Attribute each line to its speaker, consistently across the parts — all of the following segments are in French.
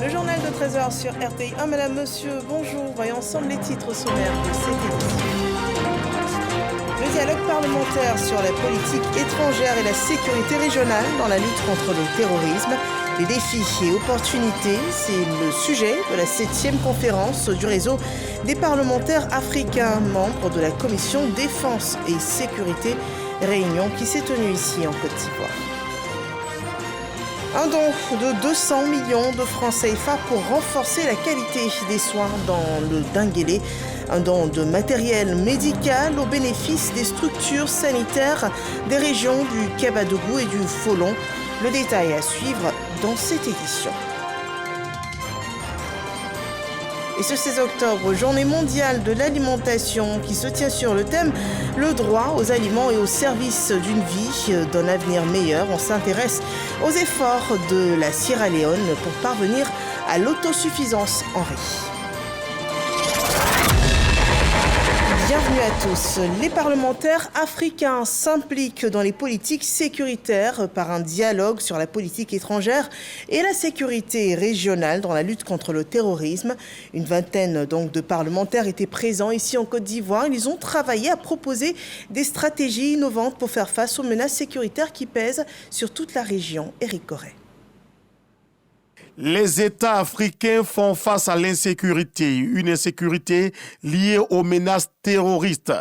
Speaker 1: Le journal de 13h sur RTI. Madame, monsieur, bonjour. Voyons ensemble les titres sommaires de cette édition. Le dialogue parlementaire sur la politique étrangère et la sécurité régionale dans la lutte contre le terrorisme. Les défis et opportunités, c'est le sujet de la 7e conférence du réseau des parlementaires africains, membres de la commission défense et sécurité, réunion qui s'est tenue ici en Côte d'Ivoire. Un don de 200 millions de francs CFA pour renforcer la qualité des soins dans le Dinguélé. Un don de matériel médical au bénéfice des structures sanitaires des régions du Kabadougou et du Folon. Le détail à suivre dans cette édition. Et ce 16 octobre, journée mondiale de l'alimentation qui se tient sur le thème « Le droit aux aliments et aux services d'une vie d'un avenir meilleur ». On s'intéresse aux efforts de la Sierra Leone pour parvenir à l'autosuffisance en riz. Bienvenue à tous. Les parlementaires africains s'impliquent dans les politiques sécuritaires par un dialogue sur la politique étrangère et la sécurité régionale dans la lutte contre le terrorisme. Une vingtaine donc de parlementaires étaient présents ici en Côte d'Ivoire. Ils ont travaillé à proposer des stratégies innovantes pour faire face aux menaces sécuritaires qui pèsent sur toute la région. Éric Corret.
Speaker 2: Les États africains font face à l'insécurité, une insécurité liée aux menaces terroristes.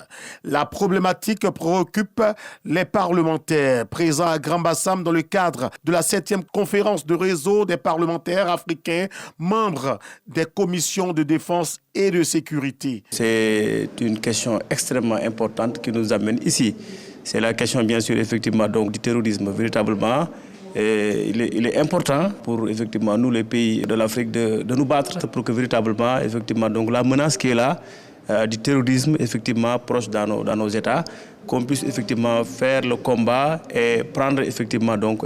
Speaker 2: La problématique préoccupe les parlementaires présents à Grand-Bassam dans le cadre de la 7e conférence de réseau des parlementaires africains, membres des commissions de défense et de sécurité.
Speaker 3: C'est une question extrêmement importante qui nous amène ici. C'est la question bien sûr effectivement donc, du terrorisme véritablement. Et il est important pour effectivement nous les pays de l'Afrique de nous battre pour que véritablement effectivement donc la menace qui est là du terrorisme effectivement proche dans nos États, qu'on puisse effectivement faire le combat et prendre effectivement donc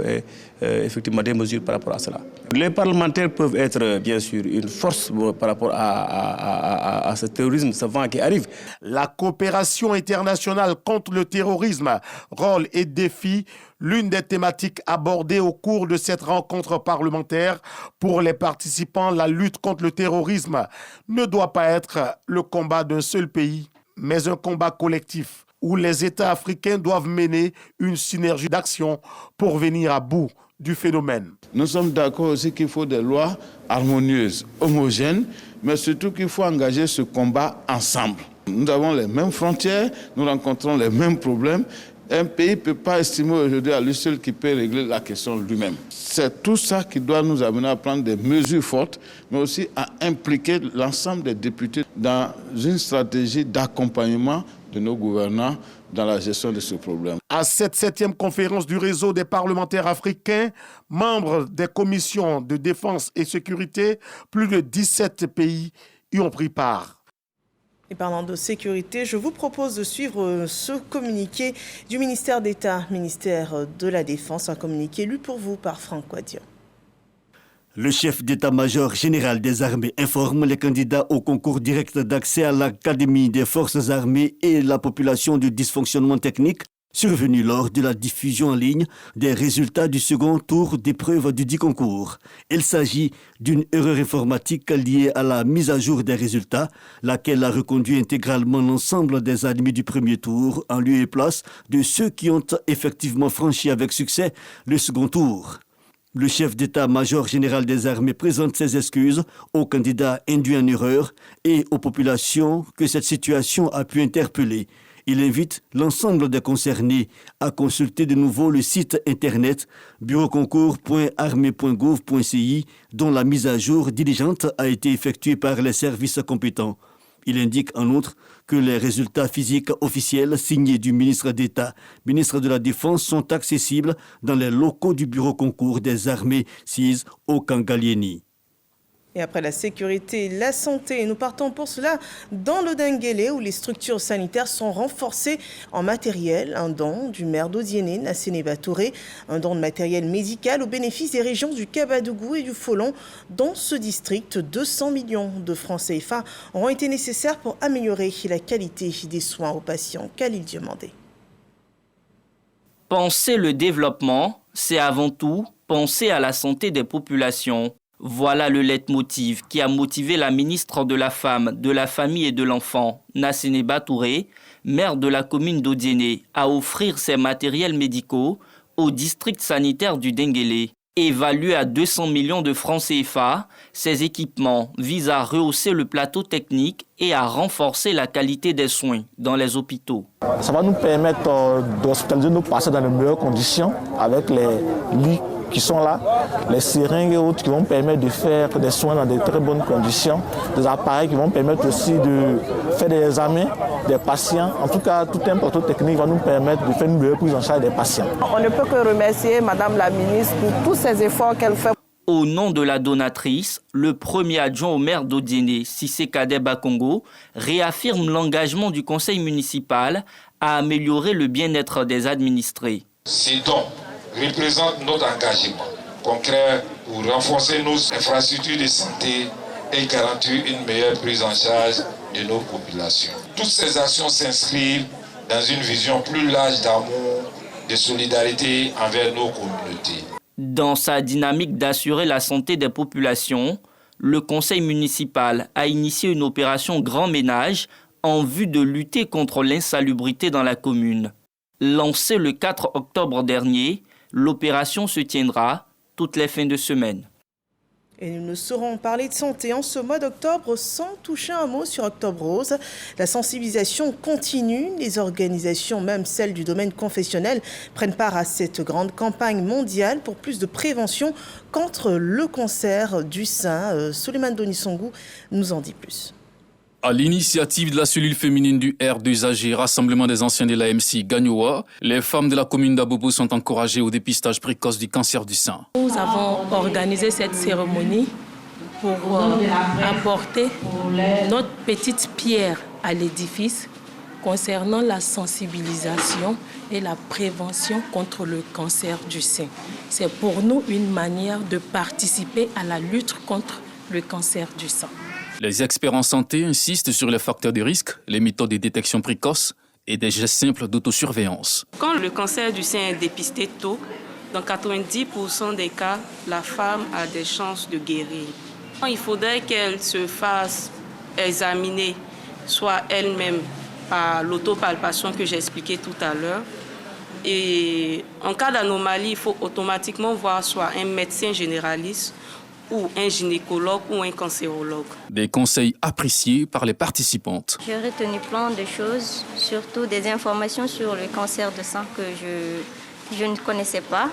Speaker 3: effectivement des mesures par rapport à cela. Les parlementaires peuvent être bien sûr une force par rapport à ce terrorisme, ce vent qui arrive.
Speaker 2: La coopération internationale contre le terrorisme, rôle et défis, l'une des thématiques abordées au cours de cette rencontre parlementaire. Pour les participants, la lutte contre le terrorisme ne doit pas être le combat d'un seul pays, mais un combat collectif où les États africains doivent mener une synergie d'action pour venir à bout du phénomène.
Speaker 4: Nous sommes d'accord aussi qu'il faut des lois harmonieuses, homogènes, mais surtout qu'il faut engager ce combat ensemble. Nous avons les mêmes frontières, nous rencontrons les mêmes problèmes. Un pays ne peut pas estimer aujourd'hui à lui seul qu'il peut régler la question lui-même. C'est tout ça qui doit nous amener à prendre des mesures fortes, mais aussi à impliquer l'ensemble des députés dans une stratégie d'accompagnement de nos gouvernants dans la gestion de ce problème.
Speaker 2: À cette 7e conférence du réseau des parlementaires africains, membres des commissions de défense et sécurité, plus de 17 pays y ont pris part.
Speaker 1: Et parlant de sécurité, je vous propose de suivre ce communiqué du ministère d'État, ministère de la Défense, un communiqué lu pour vous par Franck Ouadian.
Speaker 5: Le chef d'état-major général des armées informe les candidats au concours direct d'accès à l'Académie des forces armées et la population du dysfonctionnement technique survenu lors de la diffusion en ligne des résultats du second tour d'épreuve du dit concours. Il s'agit d'une erreur informatique liée à la mise à jour des résultats, laquelle a reconduit intégralement l'ensemble des admis du premier tour en lieu et place de ceux qui ont effectivement franchi avec succès le second tour. Le chef d'état-major général des armées présente ses excuses aux candidats induits en erreur et aux populations que cette situation a pu interpeller. Il invite l'ensemble des concernés à consulter de nouveau le site internet bureauconcours.armée.gouv.ci dont la mise à jour diligente a été effectuée par les services compétents. Il indique en outre que les résultats physiques officiels signés du ministre d'État, ministre de la Défense, sont accessibles dans les locaux du bureau concours des armées CIS au Kangalieni.
Speaker 1: Et après la sécurité, la santé, nous partons pour cela dans le Dinguélé où les structures sanitaires sont renforcées en matériel. Un don du maire d'Odiéné, Nasséné Touré, un don de matériel médical au bénéfice des régions du Kabadougou et du Folon. Dans ce district, 200 millions de francs CFA auront été nécessaires pour améliorer la qualité des soins aux patients. Khalil Diomandé.
Speaker 6: Penser le développement, c'est avant tout penser à la santé des populations. Voilà le leitmotiv qui a motivé la ministre de la Femme, de la Famille et de l'Enfant, Nassénéba Touré, maire de la commune d'Odiéné, à offrir ses matériels médicaux au district sanitaire du Denguélé. Évalué à 200 millions de francs CFA, ces équipements visent à rehausser le plateau technique et à renforcer la qualité des soins dans les hôpitaux.
Speaker 7: Ça va nous permettre d'hospitaliser nos patients dans de meilleures conditions avec les lits qui sont là, les seringues et autres qui vont permettre de faire des soins dans de très bonnes conditions, des appareils qui vont permettre aussi de faire des examens des patients. En tout cas, tout un plateau technique va nous permettre de faire une meilleure prise en charge des patients.
Speaker 1: On ne peut que remercier Madame la ministre pour tous ces efforts qu'elle fait.
Speaker 6: Au nom de la donatrice, le premier adjoint au maire d'Odiéné, Cissé Kadé Bakongo, réaffirme l'engagement du conseil municipal à améliorer le bien-être des administrés.
Speaker 8: Ces dons représentent notre engagement concret pour renforcer nos infrastructures de santé et garantir une meilleure prise en charge de nos populations. Toutes ces actions s'inscrivent dans une vision plus large d'amour, de solidarité envers nos communautés.
Speaker 6: Dans sa dynamique d'assurer la santé des populations, le conseil municipal a initié une opération Grand Ménage en vue de lutter contre l'insalubrité dans la commune. Lancée le 4 octobre dernier, l'opération se tiendra toutes les fins de semaine.
Speaker 1: Et nous ne saurons parler de santé en ce mois d'octobre sans toucher un mot sur Octobre Rose. La sensibilisation continue. Les organisations, même celles du domaine confessionnel, prennent part à cette grande campagne mondiale pour plus de prévention contre le cancer du sein. Souleymane Donissongou nous en dit plus.
Speaker 9: À l'initiative de la cellule féminine du R2AG, Rassemblement des anciens de l'AMC Gagnoa, les femmes de la commune d'Abobo sont encouragées au dépistage précoce du cancer du sein.
Speaker 10: Nous avons organisé cette cérémonie pour apporter notre petite pierre à l'édifice concernant la sensibilisation et la prévention contre le cancer du sein. C'est pour nous une manière de participer à la lutte contre le cancer du sein.
Speaker 9: Les experts en santé insistent sur les facteurs de risque, les méthodes de détection précoce et des gestes simples d'autosurveillance.
Speaker 10: Quand le cancer du sein est dépisté tôt, dans 90% des cas, la femme a des chances de guérir. Il faudrait qu'elle se fasse examiner, soit elle-même par l'autopalpation que j'ai expliqué tout à l'heure. Et en cas d'anomalie, il faut automatiquement voir soit un médecin généraliste ou un gynécologue ou un cancérologue.
Speaker 9: Des conseils appréciés par les participantes.
Speaker 11: J'ai retenu plein de choses, surtout des informations sur le cancer de sein que je ne connaissais pas.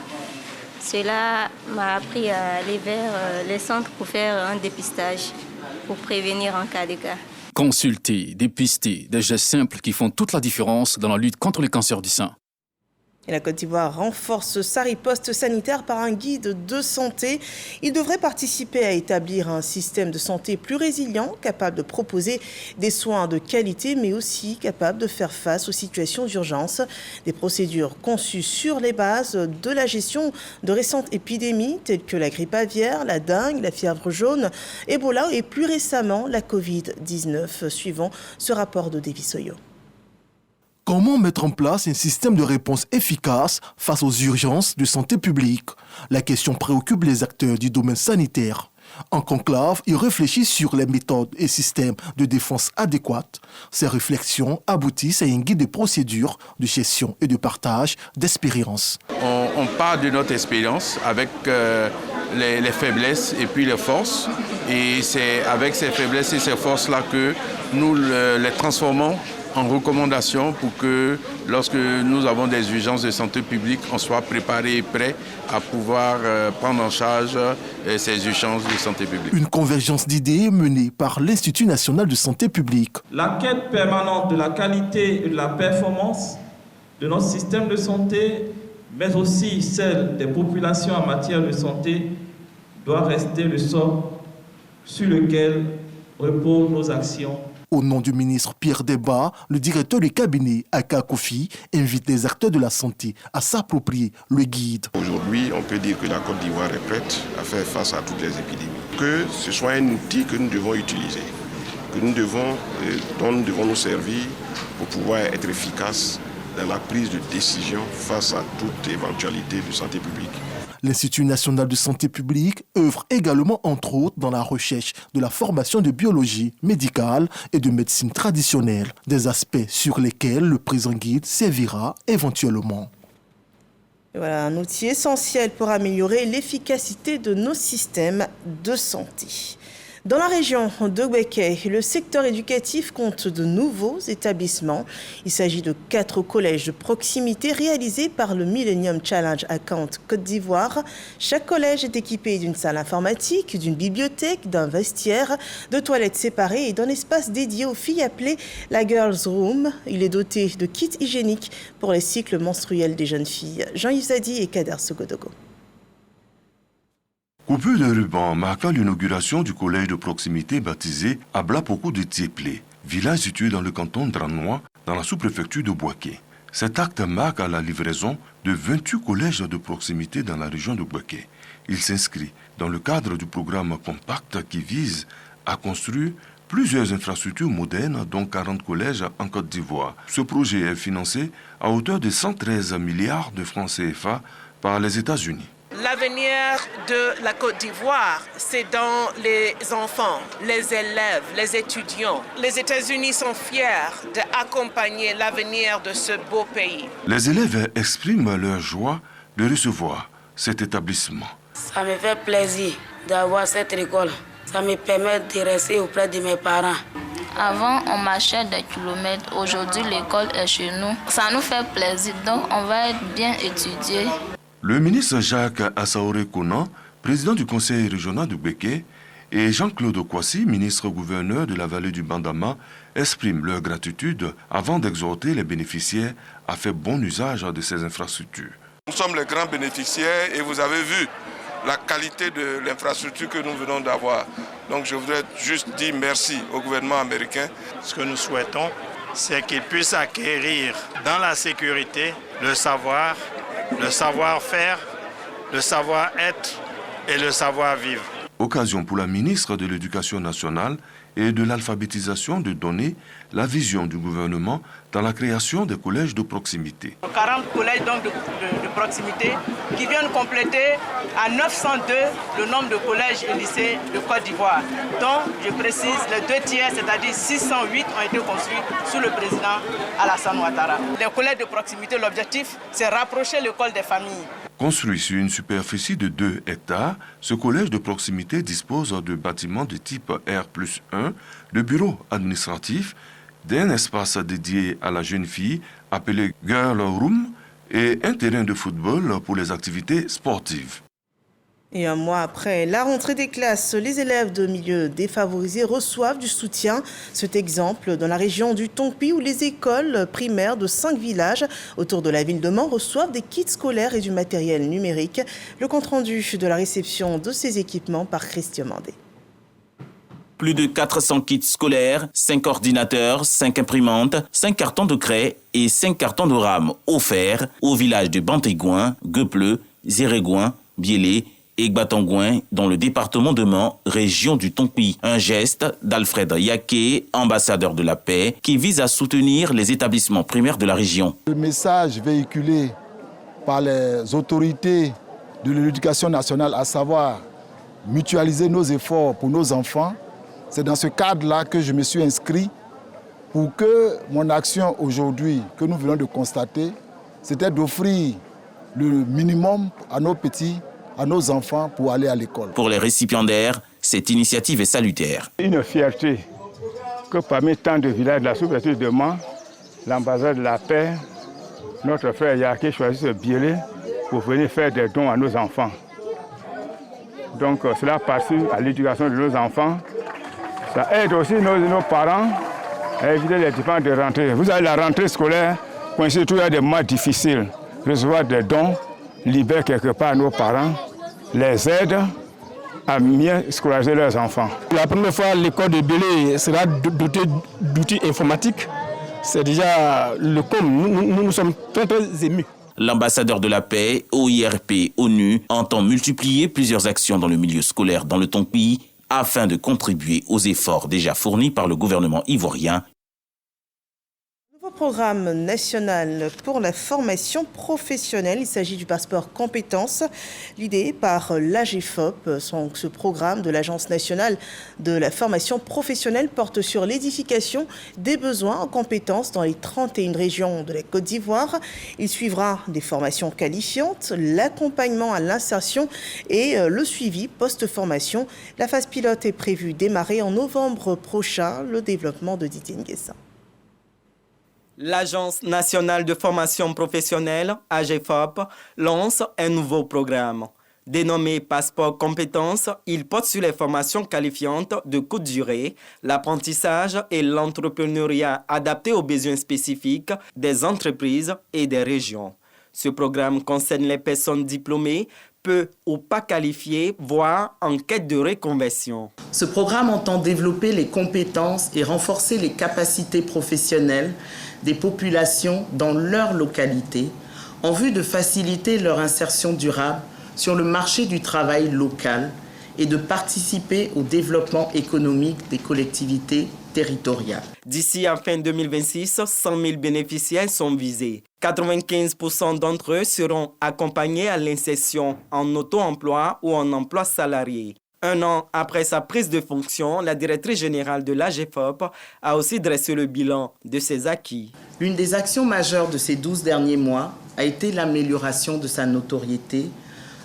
Speaker 11: Cela m'a appris à aller vers les centres pour faire un dépistage, pour prévenir en cas de cas.
Speaker 9: Consulter, dépister, des gestes simples qui font toute la différence dans la lutte contre le cancer du sein.
Speaker 1: Et la Côte d'Ivoire renforce sa riposte sanitaire par un guide de santé. Il devrait participer à établir un système de santé plus résilient, capable de proposer des soins de qualité, mais aussi capable de faire face aux situations d'urgence. Des procédures conçues sur les bases de la gestion de récentes épidémies, telles que la grippe aviaire, la dengue, la fièvre jaune, Ebola et plus récemment la Covid-19, suivant ce rapport de Davis Oyo.
Speaker 12: Comment mettre en place un système de réponse efficace face aux urgences de santé publique? La question préoccupe les acteurs du domaine sanitaire. En conclave, ils réfléchissent sur les méthodes et systèmes de défense adéquates. Ces réflexions aboutissent à un guide de procédures, de gestion et de partage d'expériences.
Speaker 4: On part de notre expérience avec les faiblesses et puis les forces. Et c'est avec ces faiblesses et ces forces-là que nous les transformons en recommandations pour que lorsque nous avons des urgences de santé publique, on soit préparé et prêt à pouvoir prendre en charge ces urgences de santé publique.
Speaker 12: Une convergence d'idées menée par l'Institut national de santé publique.
Speaker 13: La quête permanente de la qualité et de la performance de notre système de santé, mais aussi celle des populations en matière de santé, doit rester le socle sur lequel reposent nos actions.
Speaker 12: Au nom du ministre Pierre Deba, le directeur du cabinet Aka Kofi invite les acteurs de la santé à s'approprier le guide.
Speaker 14: Aujourd'hui, on peut dire que la Côte d'Ivoire est prête à faire face à toutes les épidémies. Que ce soit un outil que nous devons utiliser, dont nous devons nous servir pour pouvoir être efficaces dans la prise de décision face à toute éventualité de santé publique.
Speaker 12: L'Institut national de santé publique œuvre également entre autres dans la recherche de la formation de biologie médicale et de médecine traditionnelle, des aspects sur lesquels le présent guide servira éventuellement.
Speaker 1: Voilà un outil essentiel pour améliorer l'efficacité de nos systèmes de santé. Dans la région de Gbeke, le secteur éducatif compte de nouveaux établissements. Il s'agit de 4 collèges de proximité réalisés par le Millennium Challenge Account Côte d'Ivoire. Chaque collège est équipé d'une salle informatique, d'une bibliothèque, d'un vestiaire, de toilettes séparées et d'un espace dédié aux filles appelé la Girls Room. Il est doté de kits hygiéniques pour les cycles menstruels des jeunes filles. Jean-Yves Zadi et Kader Sogodogo.
Speaker 15: Coupure de ruban marquant l'inauguration du collège de proximité baptisé Abla-Poko de Tieplé, village situé dans le canton Dranois, dans la sous-préfecture de Bouaké. Cet acte marque la livraison de 28 collèges de proximité dans la région de Bouaké. Il s'inscrit dans le cadre du programme Compact qui vise à construire plusieurs infrastructures modernes, dont 40 collèges en Côte d'Ivoire. Ce projet est financé à hauteur de 113 milliards de francs CFA par les États-Unis.
Speaker 16: L'avenir de la Côte d'Ivoire, c'est dans les enfants, les élèves, les étudiants. Les États-Unis sont fiers d'accompagner l'avenir de ce beau pays.
Speaker 15: Les élèves expriment leur joie de recevoir cet établissement.
Speaker 17: Ça me fait plaisir d'avoir cette école. Ça me permet de rester auprès de mes parents.
Speaker 18: Avant, on marchait des kilomètres. Aujourd'hui, l'école est chez nous. Ça nous fait plaisir, donc on va être bien étudiés.
Speaker 15: Le ministre Jacques Assaoré-Konan, président du conseil régional de Gbeke, et Jean-Claude Kwasi, ministre-gouverneur de la vallée du Bandama, expriment leur gratitude avant d'exhorter les bénéficiaires à faire bon usage de ces infrastructures.
Speaker 14: Nous sommes les grands bénéficiaires et vous avez vu la qualité de l'infrastructure que nous venons d'avoir. Donc je voudrais juste dire merci au gouvernement américain.
Speaker 19: Ce que nous souhaitons, c'est qu'ils puissent acquérir dans la sécurité le savoir, le savoir-faire, le savoir-être et le savoir-vivre.
Speaker 15: Occasion pour la ministre de l'Éducation nationale et de l'alphabétisation de donner la vision du gouvernement dans la création des collèges de proximité.
Speaker 20: 40 collèges donc de proximité qui viennent compléter à 902 le nombre de collèges et lycées de Côte d'Ivoire. Donc, je précise, les 2 tiers, c'est-à-dire 608, ont été construits sous le président Alassane Ouattara. Les collèges de proximité, l'objectif, c'est rapprocher l'école des familles.
Speaker 15: Construit sur une superficie de 2 hectares, ce collège de proximité dispose de bâtiments de type R+1, de bureaux administratifs, d'un espace dédié à la jeune fille appelé Girl Room et un terrain de football pour les activités sportives.
Speaker 1: Et un mois après la rentrée des classes, les élèves de milieux défavorisés reçoivent du soutien. Cet exemple dans la région du Tongpi où les écoles primaires de 5 villages autour de la ville de Mans reçoivent des kits scolaires et du matériel numérique. Le compte-rendu de la réception de ces équipements par Christian Mandé.
Speaker 6: Plus de 400 kits scolaires, 5 ordinateurs, 5 imprimantes, 5 cartons de craie et 5 cartons de rame offerts au village de Bantégoin, Guepleu, Zérégoin, Biélé et Gbatangouin dans le département de Mans, région du Tongpi. Un geste d'Alfred Yaké, ambassadeur de la paix, qui vise à soutenir les établissements primaires de la région.
Speaker 21: Le message véhiculé par les autorités de l'éducation nationale, à savoir mutualiser nos efforts pour nos enfants, c'est dans ce cadre-là que je me suis inscrit pour que mon action aujourd'hui, que nous venons de constater, c'était d'offrir le minimum à nos petits, à nos enfants pour aller à l'école.
Speaker 6: Pour les récipiendaires, cette initiative est salutaire.
Speaker 22: Une fierté que parmi tant de villages de la sous-préfecture de Mans, l'ambassadeur de la paix, notre frère Yaké choisit ce Biélé pour venir faire des dons à nos enfants. Donc cela participe à l'éducation de nos enfants. Ça aide aussi nos parents à éviter les dépenses de rentrée. Vous avez la rentrée scolaire, coincée toujours des mois difficiles. Recevoir des dons libère quelque part nos parents, les aide à mieux scolariser leurs enfants.
Speaker 23: La première fois, l'école de Biélé sera dotée d'outils informatiques. C'est déjà le com. Nous sommes très émus.
Speaker 6: L'ambassadeur de la paix, OIRP, ONU, entend multiplier plusieurs actions dans le milieu scolaire dans le Tongpi afin de contribuer aux efforts déjà fournis par le gouvernement ivoirien.
Speaker 1: programme national pour la formation professionnelle. Il s'agit du passeport compétences, l'idée par l'AGFOP. Ce programme de l'Agence nationale de la formation professionnelle porte sur l'édification des besoins en compétences dans les 31 régions de la Côte d'Ivoire. Il suivra des formations qualifiantes, l'accompagnement à l'insertion et le suivi post-formation. La phase pilote est prévue démarrer en novembre prochain. Le développement de Didier Nguessa.
Speaker 2: L'Agence nationale de formation professionnelle, AGFOP, lance un nouveau programme. Dénommé Passeport Compétences, il porte sur les formations qualifiantes de courte durée, l'apprentissage et l'entrepreneuriat adapté aux besoins spécifiques des entreprises et des régions. Ce programme concerne les personnes diplômées, peu ou pas qualifiées, voire en quête de reconversion.
Speaker 3: Ce programme entend développer les compétences et renforcer les capacités professionnelles des populations dans leur localité en vue de faciliter leur insertion durable sur le marché du travail local et de participer au développement économique des collectivités territoriales.
Speaker 2: D'ici à fin 2026, 100 000 bénéficiaires sont visés. 95% d'entre eux seront accompagnés à l'insertion en auto-emploi ou en emploi salarié. Un an après sa prise de fonction, la directrice générale de l'AGFOP a aussi dressé le bilan de ses acquis.
Speaker 3: L'une des actions majeures de ces 12 derniers mois a été l'amélioration de sa notoriété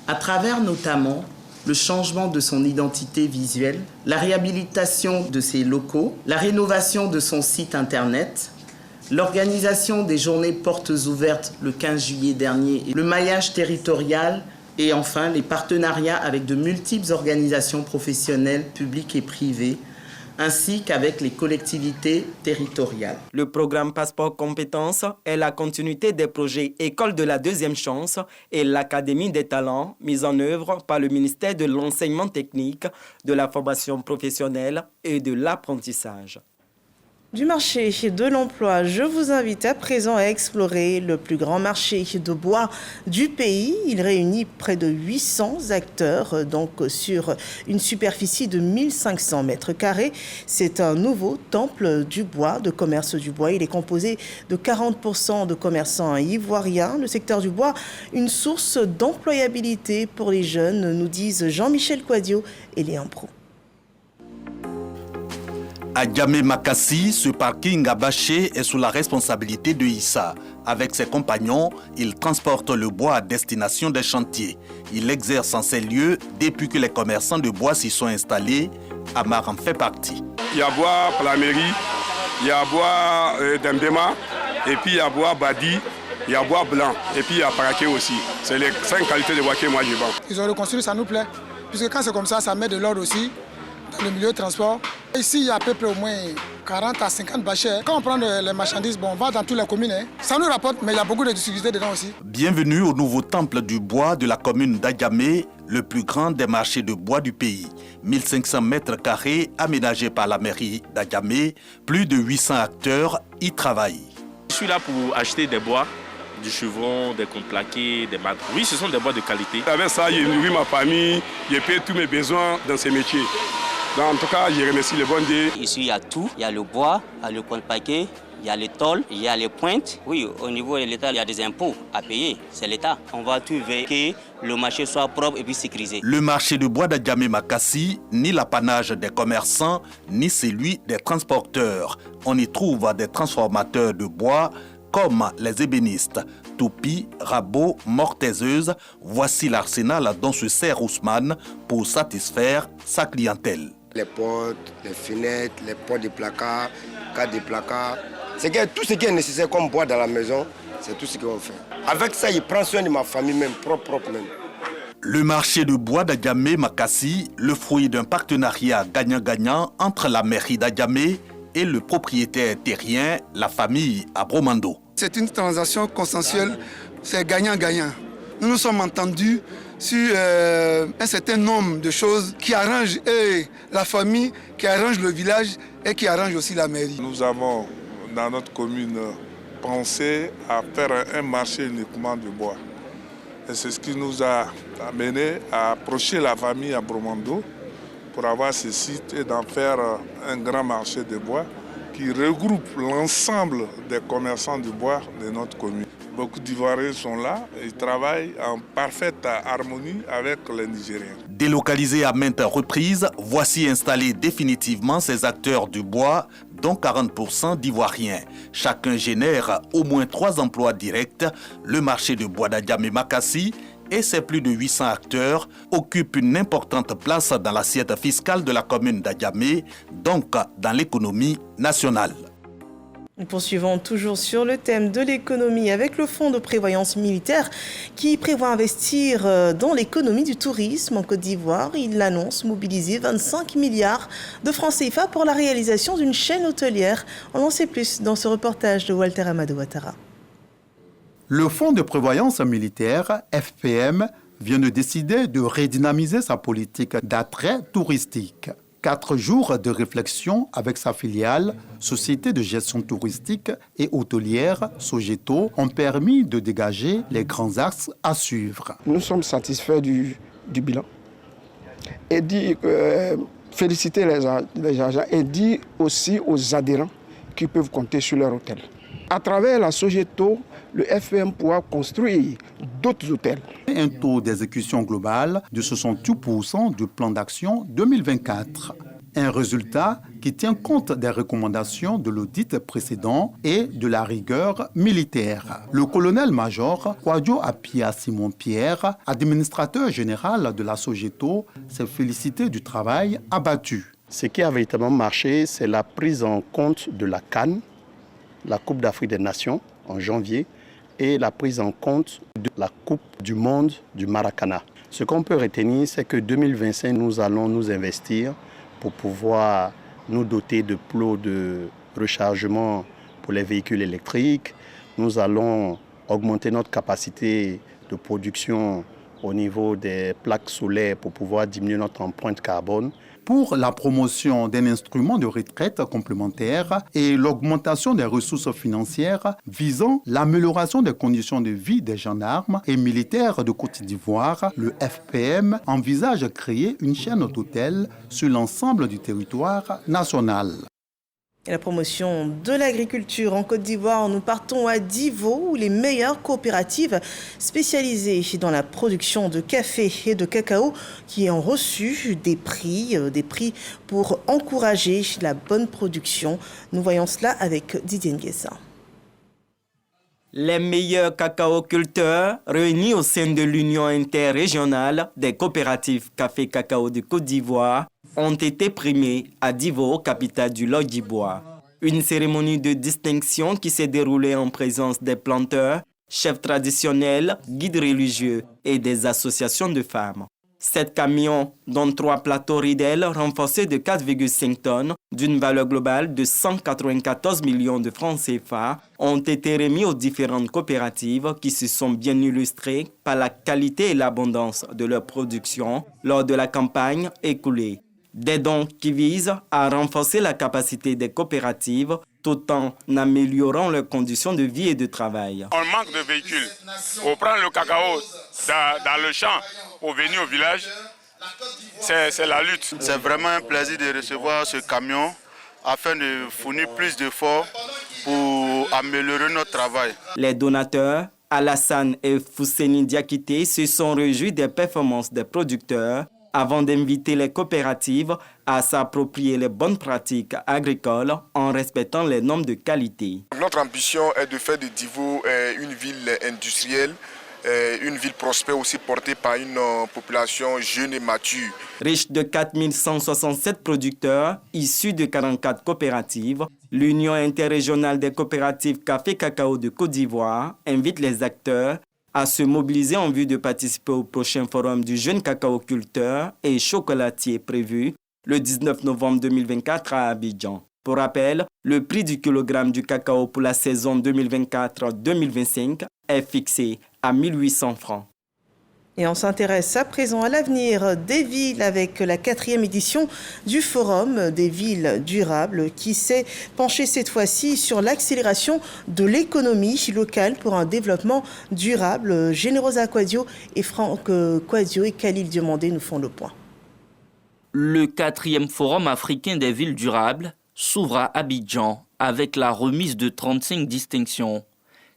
Speaker 3: à travers notamment le changement de son identité visuelle, la réhabilitation de ses locaux, la rénovation de son site internet, l'organisation des journées portes ouvertes le 15 juillet dernier, le maillage territorial et enfin les partenariats avec de multiples organisations professionnelles publiques et privées, ainsi qu'avec les collectivités territoriales.
Speaker 2: Le programme Passeport Compétences est la continuité des projets École de la deuxième chance et l'Académie des talents mis en œuvre par le ministère de l'Enseignement technique, de la formation professionnelle et de l'apprentissage.
Speaker 1: Du marché de l'emploi, je vous invite à présent à explorer le plus grand marché de bois du pays. Il réunit près de 800 acteurs, donc sur une superficie de 1500 mètres carrés. C'est un nouveau temple du bois, de commerce du bois. Il est composé de 40% de commerçants ivoiriens. Le secteur du bois, une source d'employabilité pour les jeunes, nous disent Jean-Michel Quadio et Léon Pro.
Speaker 5: À Djamé-Makassi, ce parking à bâcher est sous la responsabilité de Issa. Avec ses compagnons, il transporte le bois à destination des chantiers. Il exerce en ces lieux depuis que les commerçants de bois s'y sont installés. Amar en fait partie.
Speaker 24: Il y a bois pour la mairie, il y a bois d'Embema, et puis il y a bois Badi, il y a bois blanc, et puis il y a paraquet aussi. C'est les 5 qualités de bois que moi je vends.
Speaker 25: Ils ont reconstruit, ça nous plaît. Puisque quand c'est comme ça met de l'ordre aussi. Le milieu de transport. Ici, il y a à peu près au moins 40 à 50 bâchers. Quand on prend les marchandises, on va dans toutes les communes. Ça nous rapporte, mais il y a beaucoup de difficultés dedans aussi.
Speaker 5: Bienvenue au nouveau temple du bois de la commune d'Adjamé, le plus grand des marchés de bois du pays. 1500 mètres carrés aménagés par la mairie d'Adjamé. Plus de 800 acteurs y travaillent.
Speaker 26: Je suis là pour acheter des bois, du chevron, des contreplaqués, des matres. Oui, ce sont des bois de qualité.
Speaker 24: Avec ça, j'ai nourri ma famille, j'ai payé tous mes besoins dans ces métiers. Donc, en tout cas, je remercie le bon Dieu.
Speaker 27: Ici, il y a tout. Il y a le bois, il y a le contreplaqué, il y a les tôles, il y a les pointes. Oui, au niveau de l'État, il y a des impôts à payer. C'est l'État. On va tout veiller que le marché soit propre et puis sécurisé.
Speaker 5: Le marché de bois d'Adjamé-Makassi, ni l'apanage des commerçants, ni celui des transporteurs. On y trouve des transformateurs de bois comme les ébénistes. Toupie, rabots, mortaiseuses, voici l'arsenal dont se sert Ousmane pour satisfaire sa clientèle.
Speaker 28: Les portes, les fenêtres, les portes de placard, cadres de placard. Tout ce qui est nécessaire comme bois dans la maison, c'est tout ce qu'on fait. Avec ça, il prend soin de ma famille même, propre même.
Speaker 5: Le marché de bois d'Adjamé-Makassi, le fruit d'un partenariat gagnant-gagnant entre la mairie d'Adjamé et le propriétaire terrien, la famille Abromando.
Speaker 25: C'est une transaction consensuelle, c'est gagnant-gagnant. Nous nous sommes entendus sur un certain nombre de choses qui arrangent la famille, qui arrangent le village et qui arrangent aussi la mairie.
Speaker 29: Nous avons dans notre commune pensé à faire un marché uniquement de bois. Et c'est ce qui nous a amené à approcher la famille à Bromando pour avoir ce site et d'en faire un grand marché de bois qui regroupe l'ensemble des commerçants du bois de notre commune. Beaucoup d'Ivoiriens sont là et travaillent en parfaite harmonie avec les Nigériens.
Speaker 5: Délocalisés à maintes reprises, voici installés définitivement ces acteurs du bois, dont 40% d'Ivoiriens. Chacun génère au moins 3 emplois directs. Le marché de bois d'Adjamé-Makassi et ses plus de 800 acteurs occupent une importante place dans l'assiette fiscale de la commune d'Adjamé, donc dans l'économie nationale.
Speaker 1: Nous poursuivons toujours sur le thème de l'économie avec le Fonds de prévoyance militaire qui prévoit investir dans l'économie du tourisme en Côte d'Ivoire. Il annonce mobiliser 25 milliards de francs CFA pour la réalisation d'une chaîne hôtelière. On en sait plus dans ce reportage de Walter Amadou Ouattara.
Speaker 4: Le Fonds de prévoyance militaire, FPM, vient de décider de redynamiser sa politique d'attrait touristique. 4 jours de réflexion avec sa filiale, Société de gestion touristique et hôtelière, Sogeto, ont permis de dégager les grands axes à suivre.
Speaker 23: Nous sommes satisfaits du bilan et féliciter les agents et dire aussi aux adhérents qu'ils peuvent compter sur leur hôtel. À travers la Sogeto, le FPM pourra construire d'autres hôtels.
Speaker 4: Un taux d'exécution globale de 68% du plan d'action 2024. Un résultat qui tient compte des recommandations de l'audit précédent et de la rigueur militaire. Le colonel-major Kwadjo Apia Simon-Pierre, administrateur général de la Sogeto, s'est félicité du travail abattu.
Speaker 7: Ce qui a véritablement marché, c'est la prise en compte de la CAN, la Coupe d'Afrique des Nations, en janvier, et la prise en compte de la Coupe du Monde du Maracana. Ce qu'on peut retenir, c'est que 2025, nous allons nous investir pour pouvoir nous doter de plots de rechargement pour les véhicules électriques. Nous allons augmenter notre capacité de production au niveau des plaques solaires pour pouvoir diminuer notre empreinte carbone.
Speaker 4: Pour la promotion d'un instrument de retraite complémentaire et l'augmentation des ressources financières visant l'amélioration des conditions de vie des gendarmes et militaires de Côte d'Ivoire, le FPM envisage de créer une chaîne d'hôtels sur l'ensemble du territoire national.
Speaker 1: Et la promotion de l'agriculture en Côte d'Ivoire, nous partons à Divo où les meilleures coopératives spécialisées dans la production de café et de cacao qui ont reçu des prix pour encourager la bonne production. Nous voyons cela avec Didier Nguessa.
Speaker 2: Les meilleurs cacaoculteurs réunis au sein de l'Union interrégionale des coopératives café-cacao de Côte d'Ivoire ont été primés à Divo, capitale du Lodjibois. Une cérémonie de distinction qui s'est déroulée en présence des planteurs, chefs traditionnels, guides religieux et des associations de femmes. 7 camions, dont 3 plateaux ridelles renforcés de 4,5 tonnes, d'une valeur globale de 194 millions de francs CFA, ont été remis aux différentes coopératives qui se sont bien illustrées par la qualité et l'abondance de leur production lors de la campagne écoulée. Des dons qui visent à renforcer la capacité des coopératives tout en améliorant leurs conditions de vie et de travail.
Speaker 24: On manque de véhicules. Pour prendre le cacao dans le champ pour venir au village, c'est la lutte.
Speaker 8: C'est vraiment un plaisir de recevoir ce camion afin de fournir plus d'efforts pour améliorer notre travail.
Speaker 2: Les donateurs, Alassane et Fousseni Diakité, se sont réjouis des performances des producteurs avant d'inviter les coopératives à s'approprier les bonnes pratiques agricoles en respectant les normes de qualité.
Speaker 9: Notre ambition est de faire de Divo une ville industrielle, une ville prospère aussi portée par une population jeune et mature.
Speaker 2: Riche de 4167 producteurs issus de 44 coopératives, l'Union interrégionale des coopératives café-cacao de Côte d'Ivoire invite les acteurs à se mobiliser en vue de participer au prochain forum du jeune cacaoculteur et chocolatier prévu le 19 novembre 2024 à Abidjan. Pour rappel, le prix du kilogramme du cacao pour la saison 2024-2025 est fixé à 1800 francs.
Speaker 1: Et on s'intéresse à présent à l'avenir des villes avec la 4e édition du Forum des villes durables qui s'est penché cette fois-ci sur l'accélération de l'économie locale pour un développement durable. Générosa Quadio et Franck Quadio et Khalil Diomandé nous font le point.
Speaker 6: Le 4e Forum africain des villes durables s'ouvre à Abidjan avec la remise de 35 distinctions.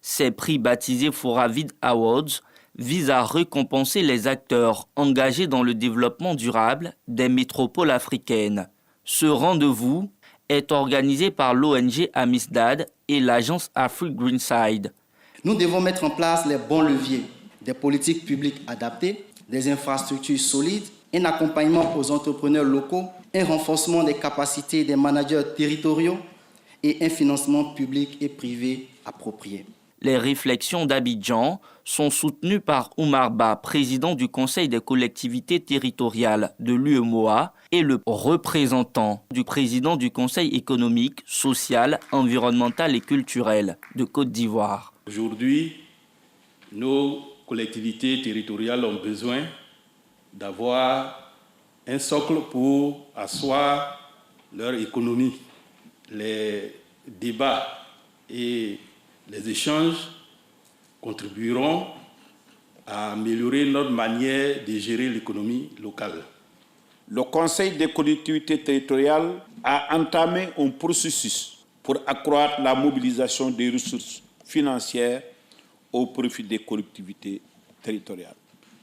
Speaker 6: Ces prix baptisés Foravid Awards visent à récompenser les acteurs engagés dans le développement durable des métropoles africaines. Ce rendez-vous est organisé par l'ONG Amisdad et l'agence Afrique Greenside.
Speaker 10: Nous devons mettre en place les bons leviers, des politiques publiques adaptées, des infrastructures solides, un accompagnement aux entrepreneurs locaux, un renforcement des capacités des managers territoriaux et un financement public et privé approprié.
Speaker 6: Les réflexions d'Abidjan sont soutenues par Oumar Ba, président du Conseil des collectivités territoriales de l'UEMOA et le représentant du président du Conseil économique, social, environnemental et culturel de Côte d'Ivoire.
Speaker 11: Aujourd'hui, nos collectivités territoriales ont besoin d'avoir un socle pour asseoir leur économie. Les débats et les échanges contribueront à améliorer notre manière de gérer l'économie locale.
Speaker 12: Le Conseil des collectivités territoriales a entamé un processus pour accroître la mobilisation des ressources financières au profit des collectivités territoriales.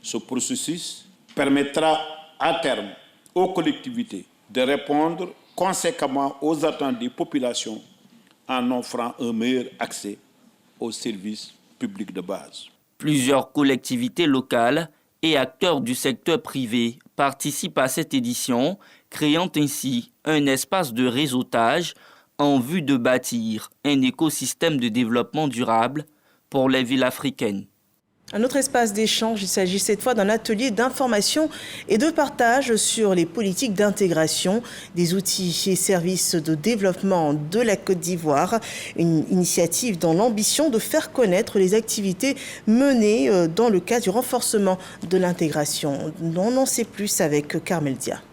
Speaker 12: Ce processus permettra à terme aux collectivités de répondre conséquemment aux attentes des populations en offrant un meilleur accès aux services publics de base.
Speaker 6: Plusieurs collectivités locales et acteurs du secteur privé participent à cette édition, créant ainsi un espace de réseautage en vue de bâtir un écosystème de développement durable pour les villes africaines.
Speaker 1: Un autre espace d'échange, il s'agit cette fois d'un atelier d'information et de partage sur les politiques d'intégration, des outils et services de développement de la Côte d'Ivoire. Une initiative dans l'ambition de faire connaître les activités menées dans le cadre du renforcement de l'intégration. On en sait plus avec Carmel Dia.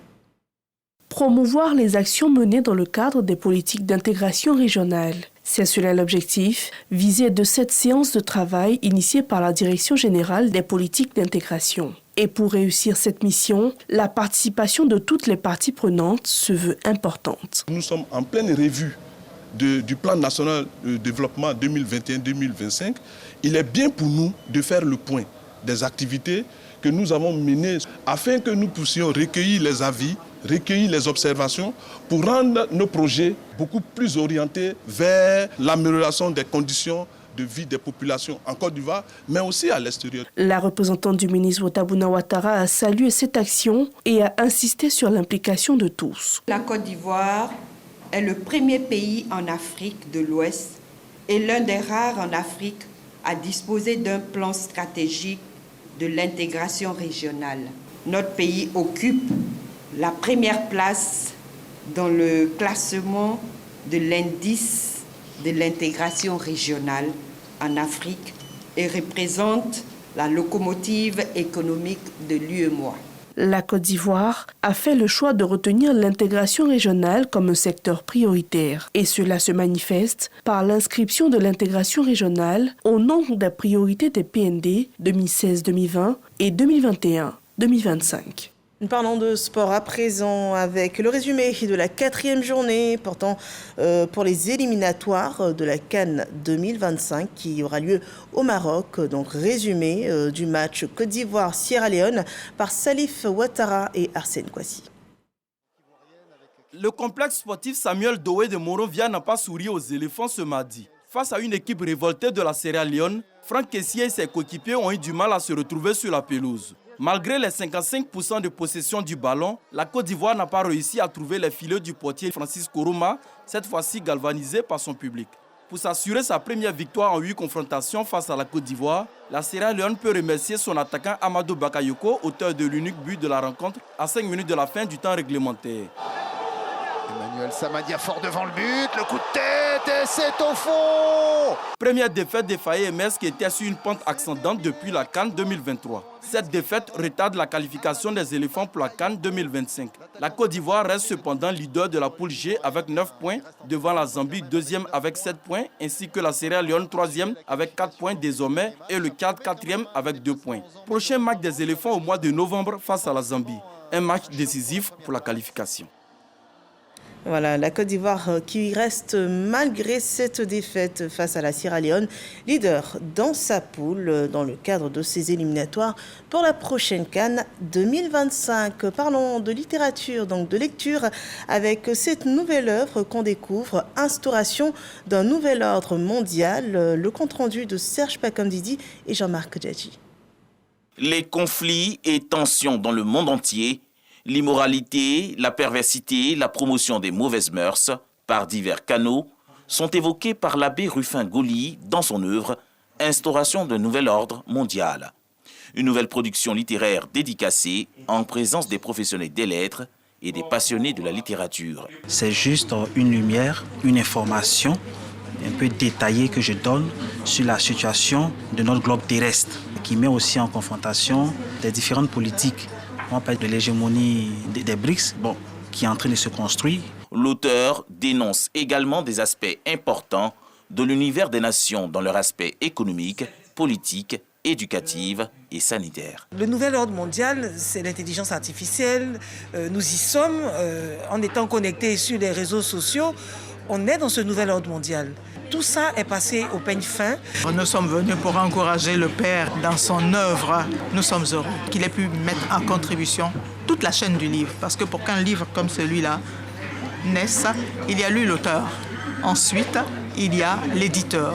Speaker 13: Promouvoir les actions menées dans le cadre des politiques d'intégration régionale. C'est cela l'objectif visé de cette séance de travail initiée par la Direction générale des politiques d'intégration. Et pour réussir cette mission, la participation de toutes les parties prenantes se veut importante.
Speaker 14: Nous sommes en pleine revue du plan national de développement 2021-2025. Il est bien pour nous de faire le point des activités que nous avons menées afin que nous puissions recueillir les avis, recueillir les observations pour rendre nos projets beaucoup plus orientés vers l'amélioration des conditions de vie des populations en Côte d'Ivoire, mais aussi à l'extérieur.
Speaker 13: La représentante du ministre Watabouna Ouattara a salué cette action et a insisté sur l'implication de tous.
Speaker 16: La Côte d'Ivoire est le premier pays en Afrique de l'Ouest et l'un des rares en Afrique à disposer d'un plan stratégique de l'intégration régionale. Notre pays occupe la première place dans le classement de l'indice de l'intégration régionale en Afrique et représente la locomotive économique de l'UEMOA.
Speaker 13: La Côte d'Ivoire a fait le choix de retenir l'intégration régionale comme un secteur prioritaire. Et cela se manifeste par l'inscription de l'intégration régionale au nombre des priorités des PND 2016-2020 et 2021-2025.
Speaker 1: Nous parlons de sport à présent avec le résumé de la 4e journée portant pour les éliminatoires de la CAN 2025 qui aura lieu au Maroc. Donc résumé du match Côte d'Ivoire-Sierra Leone par Salif Ouattara et Arsène Kouassi.
Speaker 2: Le complexe sportif Samuel Doe de Monrovia n'a pas souri aux éléphants ce mardi. Face à une équipe révoltée de la Sierra Leone, Franck Kessié et ses coéquipiers ont eu du mal à se retrouver sur la pelouse. Malgré les 55% de possession du ballon, la Côte d'Ivoire n'a pas réussi à trouver les filets du portier Francis Koroma, cette fois-ci galvanisé par son public. Pour s'assurer sa première victoire en 8 confrontations face à la Côte d'Ivoire, la Sierra Leone peut remercier son attaquant Amadou Bakayoko, auteur de l'unique but de la rencontre à 5 minutes de la fin du temps réglementaire.
Speaker 17: Emmanuel Samadia fort devant le but, le coup de tête et c'est au fond.
Speaker 2: Première défaite des Faye MS qui était sur une pente ascendante depuis la CAN 2023. Cette défaite retarde la qualification des éléphants pour la CAN 2025. La Côte d'Ivoire reste cependant leader de la poule G avec 9 points, devant la Zambie 2e avec 7 points, ainsi que la Sierra Leone 3e avec 4 points désormais et le Tchad 4e avec 2 points. Prochain match des éléphants au mois de novembre face à la Zambie. Un match décisif pour la qualification.
Speaker 1: Voilà, la Côte d'Ivoire qui reste malgré cette défaite face à la Sierra Leone, leader dans sa poule dans le cadre de ses éliminatoires pour la prochaine CAN 2025. Parlons de littérature, donc de lecture, avec cette nouvelle œuvre qu'on découvre, Instauration d'un nouvel ordre mondial, le compte-rendu de Serge Pakandidi et Jean-Marc Djadji.
Speaker 3: Les conflits et tensions dans le monde entier, l'immoralité, la perversité, la promotion des mauvaises mœurs par divers canaux sont évoqués par l'abbé Rufin Goli dans son œuvre « Instauration d'un nouvel ordre mondial ». Une nouvelle production littéraire dédicacée en présence des professionnels des lettres et des passionnés de la littérature.
Speaker 15: C'est juste une lumière, une information un peu détaillée que je donne sur la situation de notre globe terrestre, qui met aussi en confrontation les différentes politiques. On parle de l'hégémonie des BRICS, qui est en train de se construire.
Speaker 3: L'auteur dénonce également des aspects importants de l'univers des nations dans leur aspect économique, politique, éducative et sanitaire.
Speaker 18: Le nouvel ordre mondial, c'est l'intelligence artificielle. Nous y sommes. En étant connectés sur les réseaux sociaux, on est dans ce nouvel ordre mondial. Tout ça est passé au peigne fin.
Speaker 19: Nous sommes venus pour encourager le Père dans son œuvre. Nous sommes heureux qu'il ait pu mettre en contribution toute la chaîne du livre. Parce que pour qu'un livre comme celui-là naisse, il y a lui l'auteur. Ensuite, il y a l'éditeur.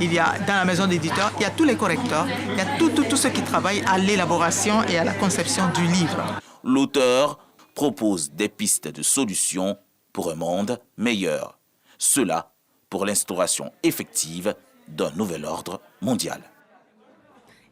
Speaker 19: Il y a dans la maison d'éditeur, il y a tous les correcteurs, il y a tous ceux qui travaillent à l'élaboration et à la conception du livre.
Speaker 3: L'auteur propose des pistes de solutions pour un monde meilleur. Cela pour l'instauration effective d'un nouvel ordre mondial.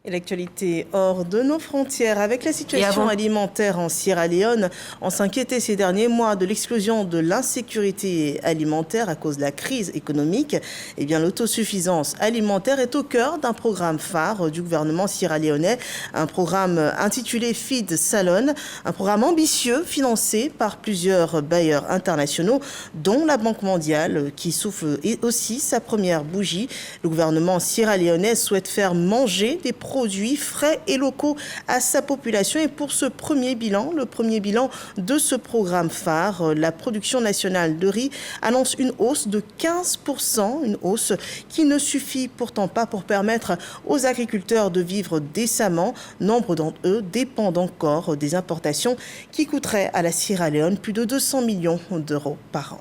Speaker 1: Et l'actualité hors de nos frontières, avec la situation alimentaire en Sierra Leone, on s'inquiétait ces derniers mois de l'explosion de l'insécurité alimentaire à cause de la crise économique. Eh bien, l'autosuffisance alimentaire est au cœur d'un programme phare du gouvernement sierra-léonais, un programme intitulé Feed Salone, un programme ambitieux financé par plusieurs bailleurs internationaux, dont la Banque mondiale, qui souffle aussi sa première bougie. Le gouvernement sierra-léonais souhaite faire manger des produits frais et locaux à sa population. Et pour ce premier bilan, le premier bilan de ce programme phare, la production nationale de riz annonce une hausse de 15%, une hausse qui ne suffit pourtant pas pour permettre aux agriculteurs de vivre décemment. Nombre d'entre eux dépendent encore des importations qui coûteraient à la Sierra Leone plus de 200 millions d'euros par an.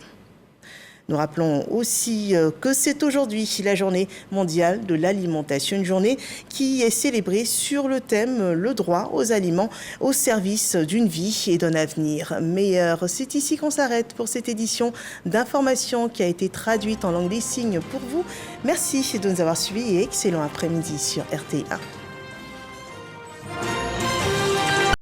Speaker 1: Nous rappelons aussi que c'est aujourd'hui la journée mondiale de l'alimentation, une journée qui est célébrée sur le thème « Le droit aux aliments au service d'une vie et d'un avenir meilleur ». C'est ici qu'on s'arrête pour cette édition d'information qui a été traduite en langue des signes pour vous. Merci de nous avoir suivis et excellent après-midi sur RTI1.